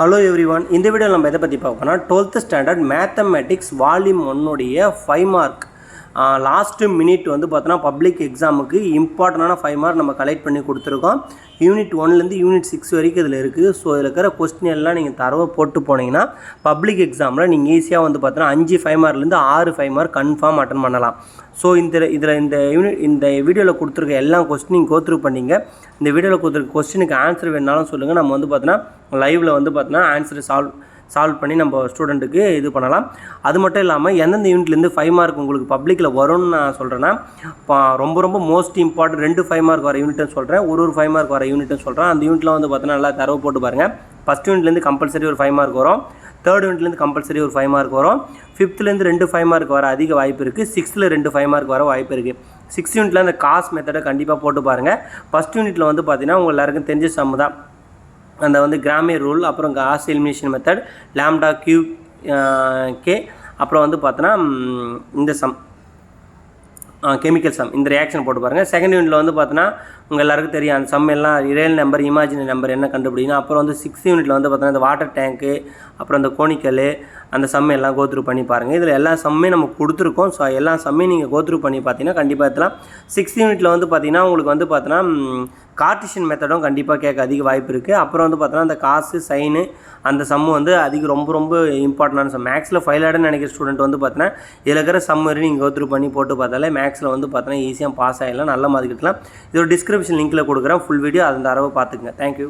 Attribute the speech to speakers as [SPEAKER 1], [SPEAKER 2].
[SPEAKER 1] Hello everyone, இந்த வீடியோவில் நம்ம எதை பற்றி பார்ப்போம்னா 12th standard mathematics volume 1 5 mark last minute வந்து பார்த்தோன்னா பப்ளிக் எக்ஸாமுக்கு இம்பார்ட்டண்டான 5 மார்க் நம்ம கலெக்ட் பண்ணி கொடுத்துருக்கோம். யூனிட் 1லேருந்து யூனிட் 6 வரைக்கும் இதில் இருக்குது. ஸோ இதில் இருக்கிற கொஸ்டின் எல்லாம் நீங்கள் தரவை போட்டு போனீங்கன்னா பப்ளிக் எக்ஸாமில் நீங்கள் ஈஸியாக வந்து பார்த்தோன்னா 5 5 மார்க்லேருந்து 6 5 மார்க் கன்ஃபார்ம் அட்டன் பண்ணலாம். ஸோ இந்த வீடியோவில் கொடுத்துருக்க எல்லா கொஸ்டின் கோத்ரூ பண்ணிங்க. இந்த வீடியோவில் கொடுத்துருக்க கொஸ்டினுக்கு ஆன்சர் வேணாலும் சொல்லுங்கள். நம்ம வந்து பார்த்தோன்னா லைவில் வந்து பார்த்தோன்னா ஆன்சரை சால்வ் பண்ணி நம்ம ஸ்டூடெண்ட்டுக்கு இது பண்ணலாம். அது மட்டும் இல்லாமல் எந்தெந்த யூனிட்லேருந்து 5 மார்க் உங்களுக்கு பப்ளிக்கில் வரும்னு நான் சொல்கிறேன்னா, ரொம்ப மோஸ்ட் இம்பார்ட்டன்ட் 2 5 மார்க் வர யூனிட்னு சொல்கிறேன், ஒரு 5 மார்க் வர யூனிட்னு சொல்கிறேன். அந்த யூனிட்டில் வந்து பார்த்தோன்னா நல்லா தரவு போட்டு பாருங்கள். ஃபஸ்ட் யூனிட்லேருந்து கம்பல்சரி ஒரு 5 மார்க் வரும், தேர்ட் யூனிட்லேருந்து கம்பல்சரி ஒரு 5 மார்க் வரும், 5th 2 5 மார்க் வர அதிக வாய்ப்பு இருக்குது, 6th 2 5 மார்க் வர வாய்ப்பு இருக்குது. 6th யூனிட்டில் அந்த காஸ் மெத்தடை கண்டிப்பாக போட்டு பாருங்கள். ஃபஸ்ட் யூனிட்டில் வந்து பார்த்தீங்கன்னா உங்கள் எல்லாருக்கும் தெரிஞ்ச சம் தான், அந்த வந்து கிராமியர் ரூல், அப்புறம் Gauss elimination method, lambda cube K, அப்புறம் வந்து பார்த்தோன்னா இந்த சம் கெமிக்கல் சம், இந்த ரியாக்ஷன் போட்டு பாருங்கள். செகண்ட் யூனிட்டில் வந்து பார்த்தோன்னா உங்கள் எல்லாருக்கும் தெரியும் அந்த சம் எல்லாம் ரியல் நம்பர் இமேஜினரி நம்பர் என்ன கண்டுபிடிக்கணும். அப்புறம் வந்து 6th யூனிட்டில் வந்து பார்த்தோன்னா இந்த வாட்டர் டேங்க்கு, அப்புறம் இந்த கோனிக்கல், அந்த சம் எல்லாம் கோத்ரூ பண்ணி பாருங்கள். இதில் எல்லா சம்மே நம்ம கொடுத்துருக்கோம். ஸோ எல்லா சம்மையும் நீங்கள் கோத்ரூ பண்ணி பார்த்தீங்கன்னா கண்டிப்பாக எடுத்துலாம். 6th யூனிட்டில் வந்து பார்த்தீங்கன்னா உங்களுக்கு வந்து பார்த்தோன்னா கார்டிஷியன் மெத்தடும் கண்டிப்பாக கேட்க அதிக வாய்ப்பு இருக்குது. அப்புறம் வந்து பார்த்தோன்னா அந்த காசு சைனு அந்த சம்மு வந்து ரொம்ப இம்பார்ட்டண்டான சம். மேக்ஸில் ஃபெயில் ஆகிடுன்னு நினைக்கிற ஸ்டூடெண்ட் வந்து பார்த்தோன்னா இதில் இருக்கிற சம் வரையும் நீங்கள் கோத்ரூ பண்ணி போட்டு பார்த்தாலே மேக்ஸில் வந்து பார்த்தோன்னா ஈஸியாக பாஸ் ஆகிடலாம், நல்ல மாதிரி இருக்கலாம். இதோட டிஸ்கிரிப்ஷன் லிங்க்கில் கொடுக்குறேன் ஃபுல் வீடியோ, அந்த தரவை பார்த்துக்குங்க. தேங்க்யூ.